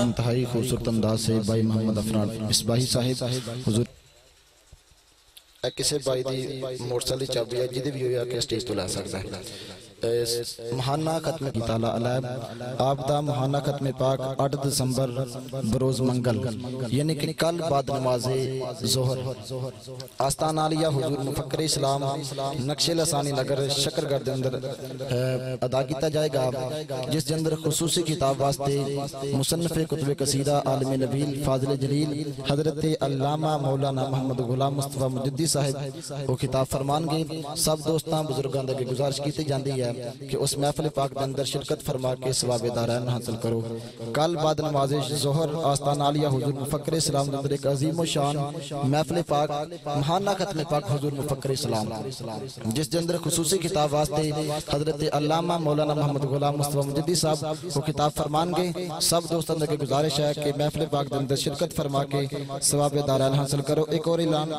انتہائی خوبصورت انداز سے بھائی محمد عفران مصباحی صاحب حضور کسے بھائی دی موٹر سائیکل چابی ہے جدی بھی ہویا کہ سٹیج تو لے سکتا ہے مہانہ ختم کی تعالیٰ علیہ آپ دا مہانہ ختم پاک 8 دسمبر بروز منگل یعنی کہ کل بعد نماز ظہر آستان عالیہ حضور مفکر اسلام نقش لسانی نگر شکرگرد اندر ادا کیتا جائے گا جس کے اندر خصوصی کتاب واسطے مصنف کتب قصیدہ عالم نبیل فاضل جلیل حضرت علامہ مولانا محمد غلام مصطفیٰ مجدی صاحب وہ خطاب فرمان گے سب دوستاں بزرگاں دے گزارش کیتی جاندی ہے کہ اس محفل پاک دے اندر شرکت فرما کے ثواب دارین حاصل کرو کل بعد نماز ظہر آستان عالیہ حضور مفکر اسلام دے اندر ایک عظیم و شان محفل پاک مہانہ ختم پاک حضور مفکر اسلام جس کے اندر خصوصی خطاب واسطے حضرت علامہ مولانا محمد غلام مصطفیٰ مجدی صاحب وہ خطاب فرمان گے سب دوستوں دے گزارش ہے کہ محفل پاک دے اندر شرکت فرما کے ثواب دارین حاصل کرو ایک اور اعلان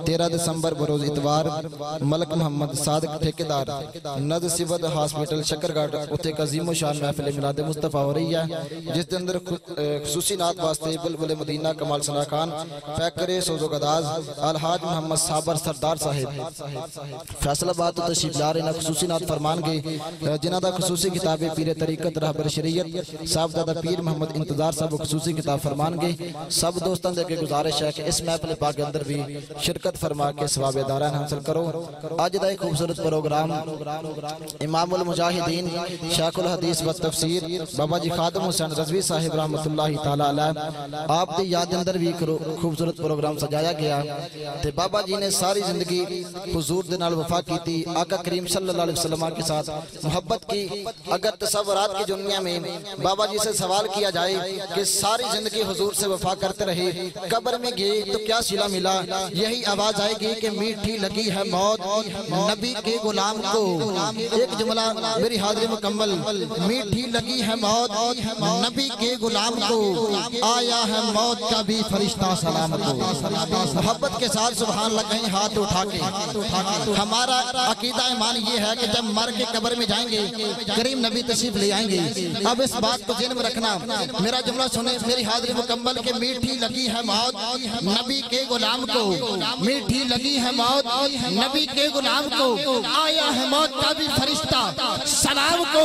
13 دسمبر بروز اتوار ملک محمد صادق ٹھیکیدار نز سیود ہاسپٹل شکرگڑھ اتھے ایک عظیم و شان محفل میلاد مصطفیٰ ہو رہی ہے جس کے اندر خصوصی نعت واسطے بلبل مدینہ کمال ثنا خان فیکر سوزو گداز الحاج محمد صابر سردار صاحب فیصل آباد تشریف لا رہے خصوصی نعت فرمان گے جنہ دا خصوصی کتاب پیر طریقت رہبر شریعت صاحب دادا پیر محمد انتظار صاحب خصوصی کتاب فرمان گے سب دوستان دے کے گزارش ہے کہ اس محفل پاک کے اندر بھی شرکت فرما کے ثواب دارین حاصل کرو آج دا ایک خوبصورت پروگرام امام المجاہدین شیخ الحدیث و تفسیر بابا جی خادم حسین رضوی صاحب رحمت اللہ تعالیٰ علیہ آپ دی یاد اندر بھی خوبصورت پروگرام سجایا گیا تے بابا جی نے ساری زندگی حضور دے نال وفا کی تھی آقا کریم صلی اللہ علیہ وسلم کے ساتھ محبت کی اگر تصورات کی دنیا میں بابا جی سے سوال کیا جائے کہ ساری زندگی حضور سے وفا کرتے رہے قبر میں گئے تو کیا صلہ ملا یہی آواز آئے گی کہ میٹھی لگی ہے موت نبی کے غلام کو ایک جملہ میری حاضری مکمل میٹھی لگی ہے موت نبی کے غلام کو آیا ہے موت کا بھی فرشتہ سلام کو محبت کے ساتھ سبحان اللہ کہیں ہاتھ اٹھا کے ہمارا عقیدہ ایمان یہ ہے کہ جب مر کے قبر میں جائیں گے کریم نبی تشریف لے آئیں گے اب اس بات کو ذہن میں رکھنا میرا جملہ سنیں میری حاضری مکمل کہ میٹھی لگی ہے موت نبی کے غلام کو میٹھی لگی ہے موت نبی کے غلام کو آیا ہے موت کا بھی فرشتہ سلام کو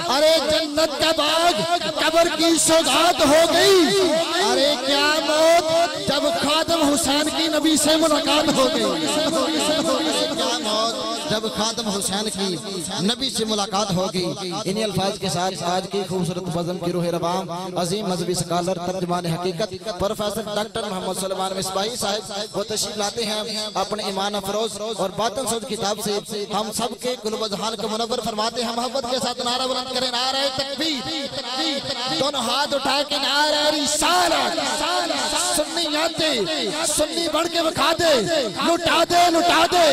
ارے جنت کا باغ قبر کی سوغات ہو گئی ارے کیا موت جب خادم حسین کی نبی سے ملاقات ہو گئی کیا موت جب خادم حسین کی نبی سے ملاقات ہوگی انہی الفاظ کے ساتھ آج کی خوبصورت بزم کی روح ربام عظیم مذہبی سکالر ترجمان حقیقت پروفیسر ڈاکٹر محمد سلمان مصباحی صاحب وہ تشریف لاتے ہیں اپنے ایمان افروز اور باطن سود کتاب سے ہم سب کے قلوب اذہان کو منور فرماتے ہیں محبت کے ساتھ نعرہ بلند کریں نعرہ تکبیر دونوں ہاتھ اٹھا کے نعرہ رسالت سنی آتے سنی بڑھ کے بکھا دے لٹا دے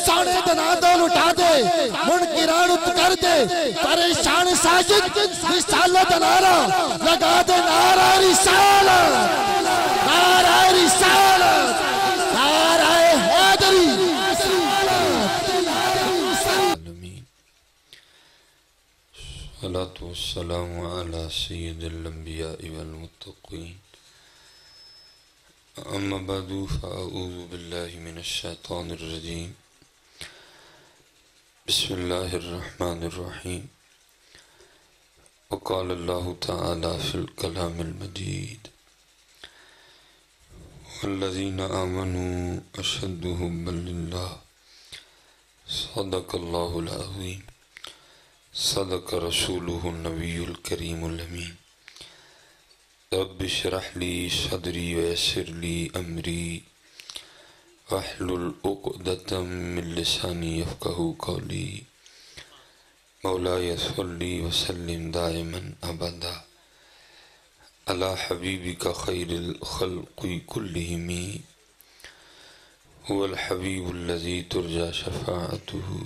سانے دنا دو لٹا دے منکران اتکر دے پریشان ساجد رسالت نعرہ لگا دے نعرہ رسالت نعرہ رسالت نعرہ حیدری الصلاة والسلام على سید الانبیاء والمتقین اما بعد فاعوذ باللہ من الشیطان الرجیم بسم اللہ الرحمن الرحیم وقال اللہ تعالی فی الکلام المجید والذین آمنوا اشد حبا للہ صدق اللہ العظیم صدق رسولہ النبی الکریم الامین رب اشرح لی صدری ویسر لی امری واحلل عقدۃ من لسانی یفقہوا قولی مولاي صلی وسلم دائما ابدا علی حبیبک خیر الخلق کلہم هو الحبیب الذی ترجى شفاعته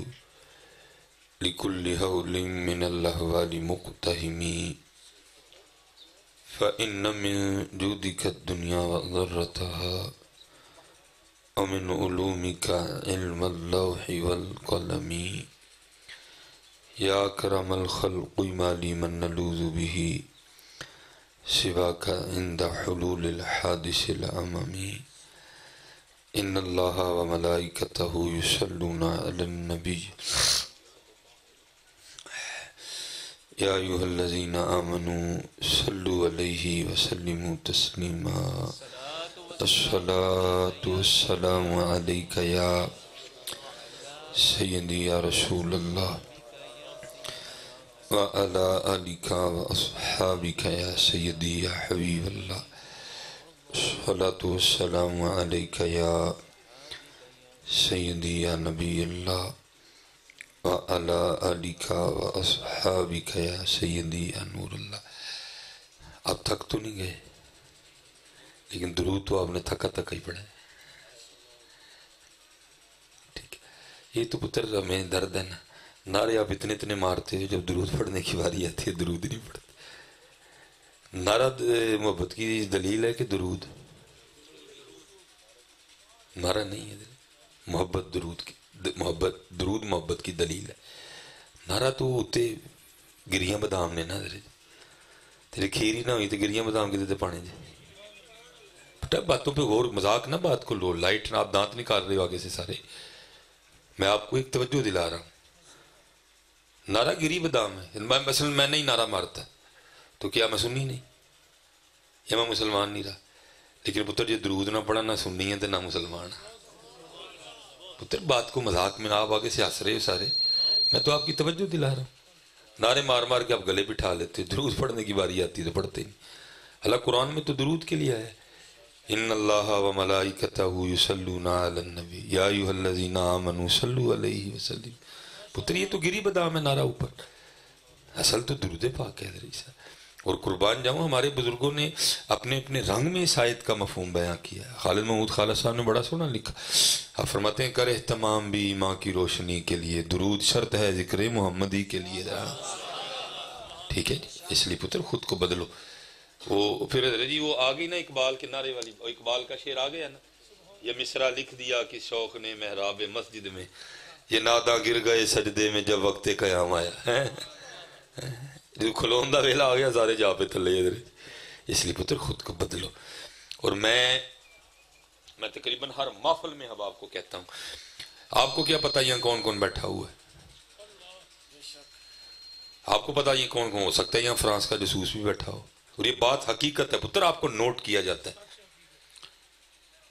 لكل هول من الأهوال مقتهم فإن من جودك الدنيا وضرتها ومن علومك علم اللوح والقلم يا أكرم الخلق ما لي من نلوذ به سواك عند حلول الحادث الأمامي إن الله وملائكته يصلون على النبي يا أيها الذين آمنوا صلوا عليه وسلموا تسليما الصلاة والسلام عليك يا سيدي يا رسول الله وعلى آلك وأصحابك يا سيدي يا حبيب الله الصلاة والسلام عليك يا سيدي يا نبي الله وعلى آلك وأصحابك يا سيدي يا نور اللہ. اب تھک تو نہیں گئے لیکن درود تو آپ نے تھکا تھکا ہی پڑھا ہے. ٹھیک ہے, یہ تو پتر ہمیں درد ہے نا, نعرے آپ اتنے اتنے مارتے ہو, جب درود پڑھنے کی باری آتی ہے درود نہیں پڑھتے. نعرہ محبت کی دلیل ہے کہ درود نعرہ نہیں ہے, محبت درود کی محبت درود محبت کی دلیل ہے. نعرہ تو ہوتے گریاں بادام نے نا, تیرے کھیر ہی نہ ہوئی تو گریاں بادام کے دیتے پانے جی. بٹا باتوں پہ غور, مذاق نہ بات کو لو. لائٹ نہ, آپ دانت نکال رہے ہو آگے سے سارے. میں آپ کو ایک توجہ دلا رہا ہوں, نعرہ گری بادام ہے. مثلا میں نہیں نعرہ مارتا تو کیا میں سنی نہیں, یا میں مسلمان نہیں رہا. لیکن پتر جی درود نہ پڑھا, نہ سننی ہے تو نہ مسلمان. پتر بات کو مذاق میں آپ آگے سے ہنس رہے ہو سارے, میں تو آپ کی توجہ دلا رہا ہوں. نعرے مار مار کے آپ گلے بٹھا لیتے, درود پڑھنے کی باری آتی تو پڑھتے نہیں. اللہ قرآن میں تو درود کے لیے ہے, ان اللہ و ملائکتہ یصلون علی النبی یا ایھا الذین آمنوا صلوا علیہ وسلم. پتر یہ تو گری بادام ہے نعرہ اوپر, اصل تو درود پاک ہے. اور قربان جاؤں ہمارے بزرگوں نے اپنے اپنے رنگ میں اس آیت کا مفہوم بیان کیا. خالد محمود خالد صاحب نے بڑا سونا لکھا, آپ فرماتے ہیں کر اہتمام بھی ماں کی روشنی کے لیے, درود شرط ہے ذکر محمدی کے لیے. ٹھیک ہے جی, اس لیے پتر خود کو بدلو. وہ پھر جی وہ آ گئی نا اقبال کے نعرے والی, اقبال کا شعر آ گیا نا, یہ مصرع لکھ دیا کہ شوق نے محراب مسجد میں, یہ ناداں گر گئے سجدے میں جب وقت قیام آیا. جو کھلون دا ویلا آ گیا سارے جا پہ تھلے. اس لیے پتر خود کو بدلو. اور میں تقریباً ہر محفل میں اب آپ کو کہتا ہوں, آپ کو کیا پتہ یہاں کون کون بیٹھا ہوا ہے؟ آپ کو پتہ یہ کون کون ہو سکتا ہے یہاں فرانس کا جاسوس بھی بیٹھا ہو. اور یہ بات حقیقت ہے پتر, آپ کو نوٹ کیا جاتا ہے.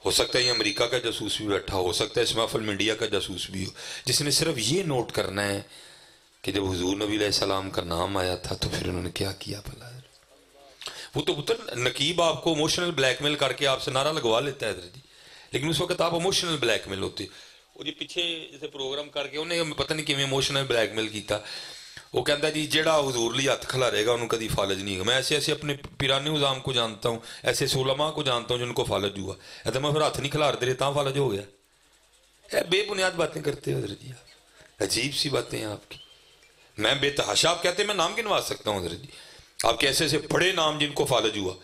ہو سکتا ہے یہ امریکہ کا جاسوس بھی بیٹھا ہو سکتا ہے اس محفل میں انڈیا کا جاسوس بھی ہو, جس نے صرف یہ نوٹ کرنا ہے کہ جب حضور نبی علیہ السلام کا نام آیا تھا تو پھر انہوں نے کیا کیا بھلا. وہ تو پتر نقیب آپ کو ایموشنل بلیک میل کر کے آپ سے نعرہ لگوا لیتا ہے جی, لیکن اس وقت آپ ایموشنل بلیک میل ہوتے. اور یہ پیچھے جیسے پروگرام کر کے انہیں پتہ نہیں کیویں ایموشنل بلیک میل کیتا. وہ کہتا جی جیڑا حضور لی ہاتھ کھلارے گا انہوں کدی فالج نہیں ہوگا. میں ایسے اپنے پیرانی نظام کو جانتا ہوں, ایسے علماء کو جانتا ہوں جن کو فالج ہوا. ایسا میں پھر ہاتھ نہیں کھلار دے رہے تاں فالج ہو گیا. بے بنیاد باتیں کرتے ہو حضرت جی, عجیب سی باتیں ہیں آپ کی. میں بے تحاشا, آپ کہتے ہیں میں نام گنوا سکتا ہوں حضرت جی, آپ کے ایسے سے بڑے نام جن کو فالج ہوا,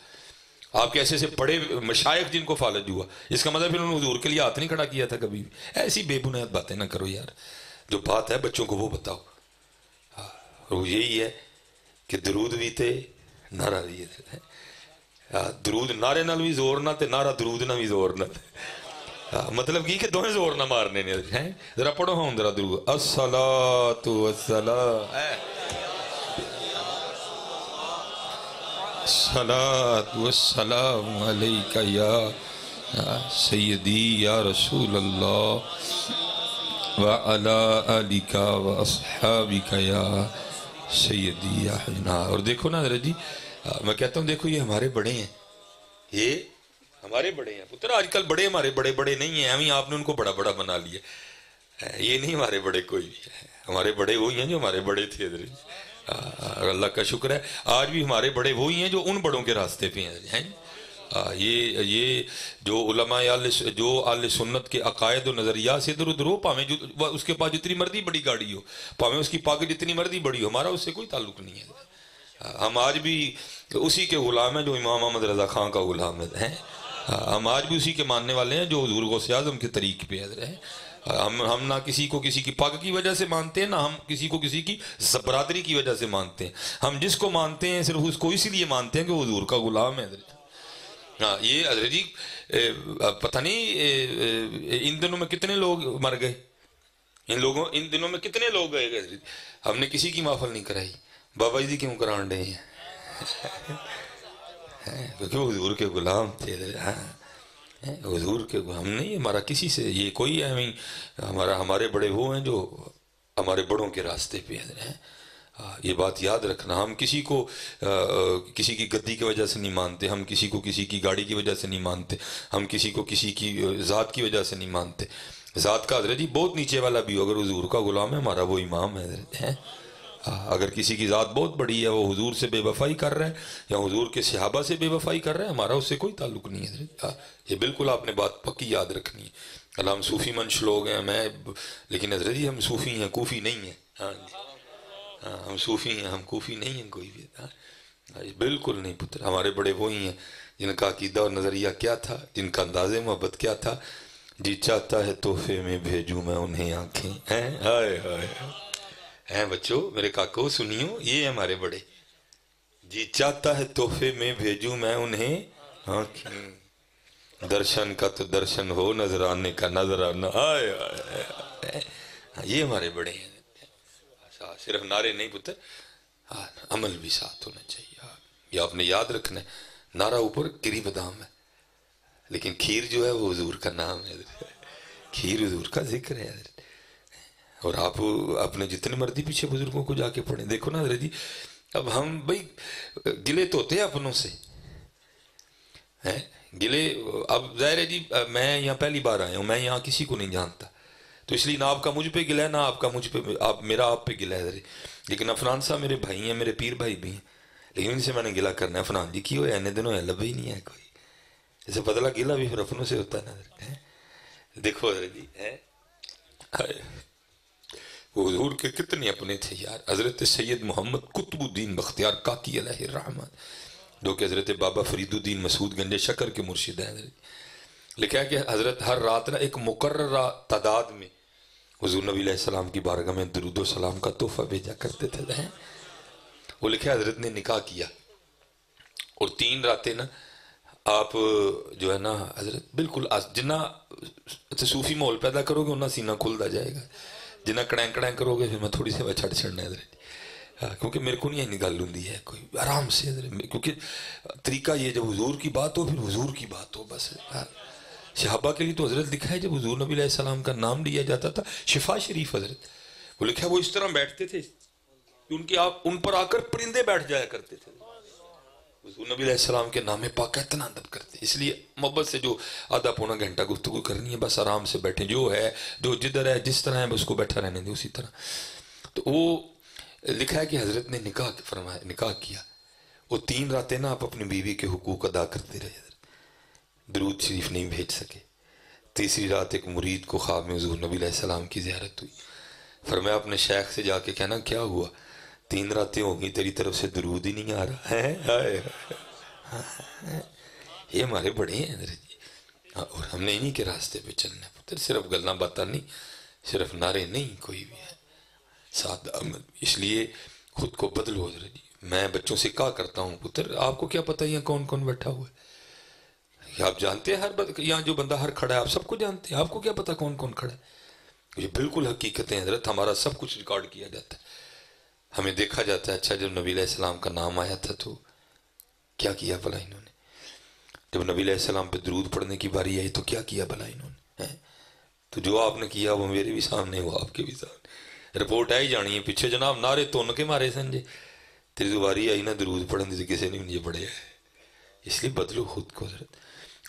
آپ کے ایسے سے بڑے مشائخ جن کو فالج ہوا. اس کا مطلب پھر انہوں نے حضور کے لیے ہاتھ نہیں کھڑا کیا تھا کبھی بھی. ایسی بے بنیاد باتیں نہ کرو یار, جو بات ہے بچوں کو وہ بتاؤ. وہ یہی ہے کہ درود بھی تھے نعرہ بھی ہے. درود نعرے نال بھی زور نہ تے نعرہ درود نہ بھی زور نہ. مطلب کی کہ دوہیں زور نہ مارنے نے. ذرا پڑھو ہوں ذرا درود. الصلاۃ والسلام الصلاۃ والسلام علیک یا سیدی یا رسول اللہ وعلی آلک واصحابک یا سیدی یا حسنا. اور دیکھو نا حضرت جی, میں کہتا ہوں دیکھو یہ ہمارے بڑے ہیں, یہ ہمارے بڑے ہیں پتر. آج کل بڑے ہمارے بڑے بڑے نہیں ہیں, ہمیں آپ نے ان کو بڑا بڑا بنا لیا. یہ نہیں ہمارے بڑے کوئی بھی ہے, ہمارے بڑے وہی ہیں جو ہمارے بڑے تھے حضرت. اللہ کا شکر ہے آج بھی ہمارے بڑے وہی ہیں جو ان بڑوں کے راستے پہ ہیں. یہ جو علماء جو اہل سنت کے عقائد و نظریات سے ادھر ادھر ہو, پاویں اس کے پاس جتنی مرضی بڑی گاڑی ہو, پاویں اس کی پاگ جتنی مرضی بڑی ہو, ہمارا اس سے کوئی تعلق نہیں ہے. ہم آج بھی اسی کے غلام ہیں جو امام احمد رضا خان کا غلام ہے. ہم آج بھی اسی کے ماننے والے ہیں جو حضور غوث اعظم کے طریق پہ ہیں. ہم نہ کسی کو کسی کی پگ کی وجہ سے مانتے ہیں، نہ ہم کسی کو کسی کی برادری کی وجہ سے مانتے ہیں. ہم جس کو مانتے ہیں صرف اس کو اسی لیے مانتے ہیں کہ وہ حضور کا غلام ہے. ہاں یہ حضرت جی پتہ نہیں ان دنوں میں کتنے لوگ مر گئے، ان دنوں میں کتنے لوگ گئے. ہم نے کسی کی محفل نہیں کرائی، بابا جی کیوں کران ڈے ہیں؟ کیونکہ وہ حضور کے غلام تھے. حضور کے ہم نہیں، ہمارا کسی سے یہ کوئی ہے، ہمارے بڑے وہ ہیں جو ہمارے بڑوں کے راستے پہ ہیں. یہ بات یاد رکھنا، ہم کسی کو کسی کی گدی کی وجہ سے نہیں مانتے، ہم کسی کو کسی کی گاڑی کی وجہ سے نہیں مانتے، ہم کسی کو کسی کی ذات کی وجہ سے نہیں مانتے. ذات کا حضرت جی بہت نیچے والا بھی ہو، اگر حضور کا غلام ہے ہمارا وہ امام ہے حضرت. اگر کسی کی ذات بہت بڑی ہے، وہ حضور سے بے وفائی کر رہا ہے یا حضور کے صحابہ سے بے وفائی کر رہا ہے، ہمارا اس سے کوئی تعلق نہیں ہے حضرت. یہ بالکل آپ نے بات پکی یاد رکھنی ہے. ہم صوفی منش لوگ ہیں، لیکن حضرت جی ہم صوفی ہیں، کوفی نہیں ہیں. ہاں جی، ہم صوفی ہیں، ہم کوفی نہیں ہیں کوئی بھی. بالکل نہیں پتر. ہمارے بڑے وہی ہیں جن کا عقیدہ اور نظریہ کیا تھا، جن کا انداز محبت کیا تھا. جی چاہتا ہے تحفے میں بھیجوں میں انہیں آنکھیں. ہائے ہائے ہیں بچوں، میرے کاکو سنیو، یہ ہے ہمارے بڑے. جی چاہتا ہے تحفے میں بھیجوں میں انہیں آنکھیں، درشن کا تو درشن ہو، نظرانے کا نظرانہ. ہائے ہائے، یہ ہمارے بڑے ہیں. صرف نعرے نہیں پتر، عمل بھی ساتھ ہونا چاہیے. یہ آپ نے یاد رکھنا ہے. نعرہ اوپر گری بادام ہے، لیکن کھیر جو ہے وہ حضور کا نام ہے. کھیر حضور کا ذکر ہے. اور آپ اپنے جتنے مرضی پیچھے بزرگوں کو جا کے پڑھیں. دیکھو نا حضرت جی، اب ہم بھائی گلے تو ہوتے ہیں اپنوں سے، گلے. اب ظاہر ہے جی میں یہاں پہلی بار آیا ہوں، میں یہاں کسی کو نہیں جانتا، تو اس لیے نہ آپ کا مجھ پہ گلہ ہے، نہ آپ کا مجھ پہ میرا آپ پہ گلہ ہے. لیکن عفنان صاحب میرے بھائی ہیں، میرے پیر بھائی بھی ہیں، لیکن ان سے میں نے گلہ کرنا ہے. عفنان جی کی ہوئے دنوں ہے لبھی نہیں ہے کوئی. جیسے بدلا گلہ بھی پھر اپنوں سے ہوتا ہے نا. دیکھو حضرت جی وہ حضور کے کتنے اپنے تھے یار. حضرت سید محمد قطب الدین بختیار کاکی علیہ الرحمت، جو کہ حضرت بابا فرید الدین مسعود گنج شکر کے مرشد ہیں. لکھا ہے کہ حضرت ہر رات نہ ایک مقررہ تعداد میں حضور نبی علیہ السلام کی بارگاہ میں درود و سلام کا تحفہ بھیجا کرتے تھے. وہ لکھا ہے حضرت نے نکاح کیا اور 3 راتیں نا آپ جو ہے نا حضرت بالکل جنہ صوفی ماحول پیدا کرو گے انہیں سینہ کھلتا جائے گا. جنہ کڑیں کڑیں کرو گے پھر میں تھوڑی سی چھڑ چھڑنا ہے حضرت. کیونکہ میرے کو نہیں گل ہوں ہے کوئی آرام سے حضرت، کیونکہ طریقہ یہ جب حضور کی بات ہو پھر حضور کی بات ہو بس. صحابہ کے لیے تو حضرت لکھا ہے جب حضور نبی علیہ السلام کا نام لیا جاتا تھا شفا شریف حضرت، وہ لکھا ہے وہ اس طرح بیٹھتے تھے ان پر آ کر پرندے بیٹھ جایا کرتے تھے. حضور نبی علیہ السلام کے نام پاک اتنا ادب کرتے. اس لیے محبت سے جو آدھا پونا گھنٹہ گفتگو کرنی ہے بس آرام سے بیٹھیں، جو ہے جو جدھر ہے جس طرح ہے بس کو بیٹھا رہنے دیں اسی طرح. تو وہ لکھا ہے کہ حضرت نے نکاح کیا، وہ 3 راتیں نا آپ اپنی بیوی کے حقوق ادا کرتے رہے. درود شریف نہیں بھیج سکے. تیسری رات ایک مرید کو خواب میں حضور نبی علیہ السلام کی زیارت ہوئی. فرمایا اپنے شیخ سے جا کے کہنا کیا ہوا، 3 راتیں ہو گئی تیری طرف سے درود ہی نہیں آ رہا ہے. یہ ہمارے بڑے ہیں حضرت جی، اور ہم نے انہی کے راستے پہ چلنا ہے پتر. صرف گلنا باتیں نہیں، صرف نعرے نہیں، کوئی بھی ہے ساتھ عمل. اس لیے خود کو بدلو حضرت جی. میں بچوں سے کہا کرتا ہوں پتر آپ کو کیا پتہ یہاں کون کون بیٹھا ہوا ہے؟ آپ جانتے ہیں یہاں جو بندہ ہر کھڑا ہے آپ سب کو جانتے ہیں، آپ کو کیا پتہ کون کون کھڑا ہے؟ یہ بالکل حقیقت ہے حضرت. ہمارا سب کچھ ریکارڈ کیا جاتا ہے، ہمیں دیکھا جاتا ہے. اچھا جب نبی علیہ السلام کا نام آیا تھا تو کیا کیا بھلا انہوں نے؟ جب نبی علیہ السلام پہ درود پڑھنے کی باری آئی تو کیا کیا بھلا انہوں نے؟ تو جو آپ نے کیا وہ میرے بھی سامنے، وہ آپ کے بھی سامنے. رپورٹ آئی جانی ہے پیچھے جناب نعرے تن کے مارے سن جی، تیری باری آئی نا درود پڑھنے سے کسی نے مجھے پڑھے. اس لیے بدلو خود کو حضرت.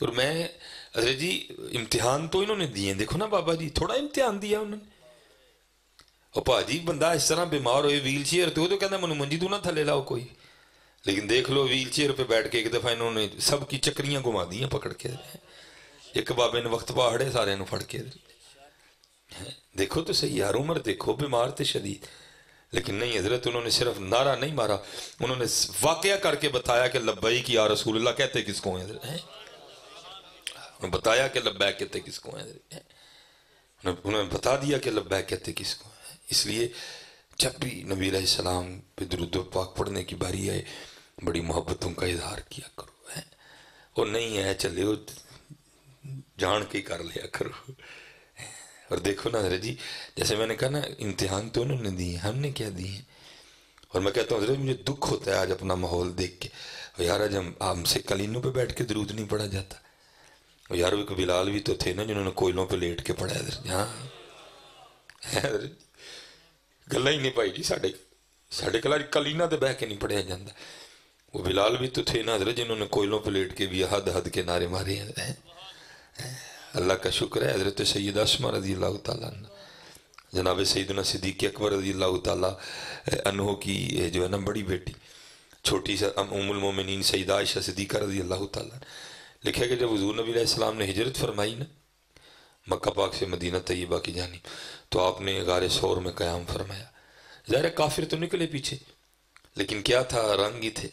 اور میں حضرت جی امتحان تو انہوں نے دیے، دیکھو نا بابا جی تھوڑا امتحان دیا انہوں نے. اور پاجی بندہ اس طرح بیمار ہوئے ویل چیئر تو کہنا منو منجی تو نہ تھلے لاؤ کوئی، لیکن دیکھ لو ویل چیئر پہ بیٹھ کے ایک دفعہ انہوں نے سب کی چکریاں گھما دیا پکڑ کے. ایک بابے نے وقت پہاڑے سارے پھڑ کے. دیکھو تو صحیح یار، عمر دیکھو بیمار تھے شدید، لیکن نہیں حضرت انہوں نے صرف نعرہ نہیں مارا، انہوں نے واقعہ کر کے بتایا کہ لبیک یا رسول اللہ کہتے کس کو ہیں حضرت. بتایا کہ لبیک کہتے کس کو ہیں. انہوں نے بتا دیا کہ لبیک کہتے کس کو ہیں. اس لیے جب بھی نبی علیہ السلام پہ درود پاک پڑھنے کی باری آئے بڑی محبتوں کا اظہار کیا کرو ہے. اور نہیں ہے چلے وہ جان کے کر لیا کرو. اور دیکھو نا حضرت جی جیسے میں نے کہا نا امتحان تو انہوں نے دیے ہم نے کیا دیے. اور میں کہتا ہوں حضرت مجھے دکھ ہوتا ہے آج اپنا ماحول دیکھ کے. یار آج ہم سے کلینوں پہ بیٹھ کے درود نہیں پڑھا جاتا. اور یار ایک بلال بھی تو تھے نا جنہوں نے کوئلوں پہ لیٹ کے پڑھا حضرت. ہاں حضرت گلا ہی نہیں پائی جی ساڑھے کلا کلینا تے بہ کے نہیں پڑھیا جاتا. وہ بلال بھی تو تھے نا حضرت جنہوں نے کوئلوں پہ لیٹ کے بھی حد حد کے نعرے مارے ہیں. اللہ کا شکر ہے حضرت سیدہ اسماء رضی اللہ تعالیٰ عنہ جناب سیدنا صدیق اکبر رضی اللہ تعالیٰ عنہ کی جو ہے نا بڑی بیٹی چھوٹی سا ام المومنین سیدہ عائشہ صدیقہ رضی اللہ تعالیٰ لکھا کہ جب حضور نبی علیہ السلام نے ہجرت فرمائی نا مکہ پاک سے مدینہ طیبہ کی جانب تو آپ نے غار ثور میں قیام فرمایا. ظاہر کافر تو نکلے پیچھے لیکن کیا تھا رنگ ہی تھے.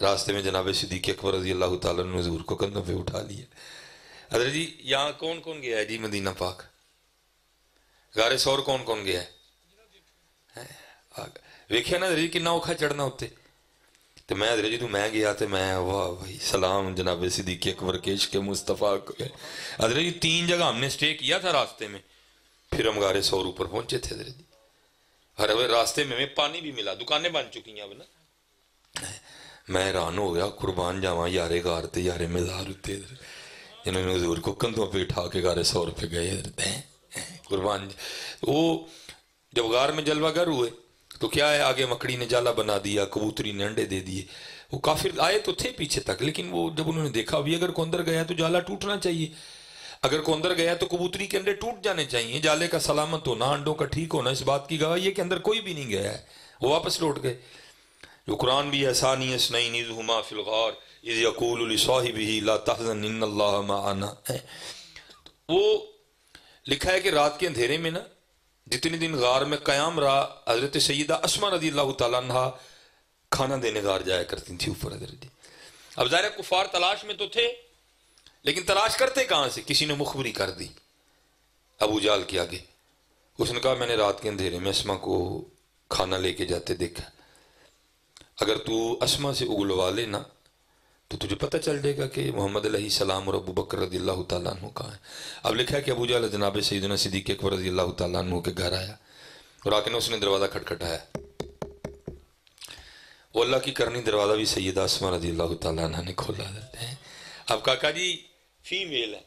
راستے میں جناب صدیق اکبر رضی اللہ تعالیٰ نے حضور کو کندھوں پہ اٹھا لیا. حضرت جی یہاں کون کون گیا ہے جی مدینہ پاک غار ثور کون کون گیا ہے ویکھیا نا حضرت جی کنا اوکھا چڑھنا ہوتے. تو میں حضرت جی تو میں گیا تو میں واہ بھائی سلام جناب صدیق اکبر کے عشق مصطفیٰ کو. حضرت جی 3 جگہ ہم نے سٹے کیا تھا راستے میں پھر ہم غار ثور اوپر پہنچے تھے. حضرت جی ہر راستے میں پانی بھی ملا دکانیں بن چکی ہیں اب نا. میں حیران ہو گیا قربان جاواں یارے غار تے یارے مزار ہوتے جنہوں نے حضور کو کندھوں پہ اٹھا کے غار ثور پہ گئے. حضرت قربان وہ جب غار میں جلوہ گر ہوئے تو کیا ہے آگے مکڑی نے جالا بنا دیا کبوتری نے انڈے دے دیے. وہ کافر آئے تو تھے پیچھے تک لیکن وہ جب انہوں نے دیکھا بھی اگر کوئی اندر گیا تو جالا ٹوٹنا چاہیے اگر کوئی اندر گیا تو کبوتری کے انڈے ٹوٹ جانے چاہیے. جالے کا سلامت ہونا انڈوں کا ٹھیک ہونا اس بات کی گواہ یہ کہ اندر کوئی بھی نہیں گیا ہے. وہ واپس لوٹ گئے. جو قرآن بھی ہے ثانی اثنین اذ ہما فی الغار اذ یقول لصاحبہ لا تحزن ان اللہ معنا. وہ لکھا ہے کہ رات کے اندھیرے میں نا جتنے دن غار میں قیام رہا حضرت سیدہ اسماء رضی اللہ تعالیٰ عنہ کھانا دینے غار جایا کرتی تھی اوپر. حضرت جی اب ظاہر کفار تلاش میں تو تھے لیکن تلاش کرتے کہاں سے. کسی نے مخبری کر دی ابو جہل کے آگے. اس نے کہا میں نے رات کے اندھیرے میں اسماء کو کھانا لے کے جاتے دیکھا. اگر تو اسماء سے اگلوا لے نا تو تجھے پتہ چل جائے گا کہ محمد علیہ السلام اور ابو بکر رضی اللہ تعالیٰ عنہ کہاں ہیں. اب لکھا ہے کہ ابو جہل جناب سیدنا صدیق اکبر رضی اللہ تعالیٰ عنہ کے گھر آیا اور آ کے نے اس نے دروازہ کھٹکھٹایا. وہ اللہ کی کرنی دروازہ بھی سیدہ اسماء رضی اللہ تعالیٰ عنہ نے کھولا. اب کاکا جی فیمیل ہے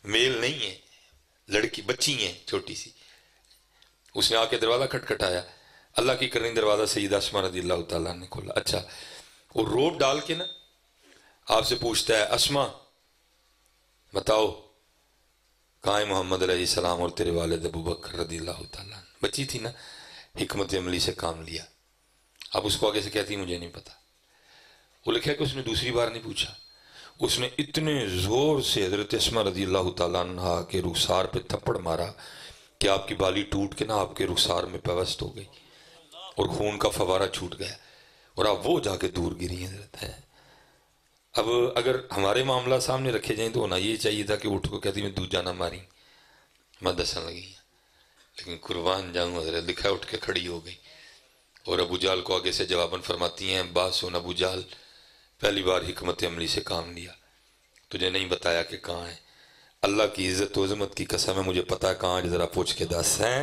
میل نہیں ہے لڑکی بچی ہیں چھوٹی سی. اس نے آ کے دروازہ کھٹکھٹایا اللہ کی کرنی دروازہ سیدہ اسماء رضی اللہ تعالیٰ نے کھولا. اچھا وہ روب ڈال کے نا آپ سے پوچھتا ہے اسماء بتاؤ کہاں ہے محمد علیہ السلام اور تیرے والد ابو بکر رضی اللہ تعالیٰ. بچی تھی نا حکمت عملی سے کام لیا. اب اس کو آگے سے کہتی مجھے نہیں پتا. وہ لکھا ہے کہ اس نے دوسری بار نہیں پوچھا. اس نے اتنے زور سے حضرت اسماء رضی اللہ تعالیٰ عنہ کے رخسار پہ تھپڑ مارا کہ آپ کی بالی ٹوٹ کے نا آپ کے رخسار میں پیوست ہو گئی اور خون کا فوارہ چھوٹ گیا اور آپ وہ جا کے دور گری ہیں. حضرت ہے اب اگر ہمارے معاملہ سامنے رکھے جائیں تو ہونا یہ چاہیے تھا کہ اٹھ کو کہتی میں دوجا نہ ماری میں دسن لگی ہیں. لیکن قربان جاؤں حضرت لکھا اٹھ کے کھڑی ہو گئی اور ابو جہل کو آگے سے جواباً فرماتی ہیں بات سن ابو جہل پہلی بار حکمت عملی سے کام لیا تجھے نہیں بتایا کہ کہاں ہے. اللہ کی عزت و عظمت کی قسم ہے مجھے پتا ہے کہاں ذرا پوچھ کے دس ہیں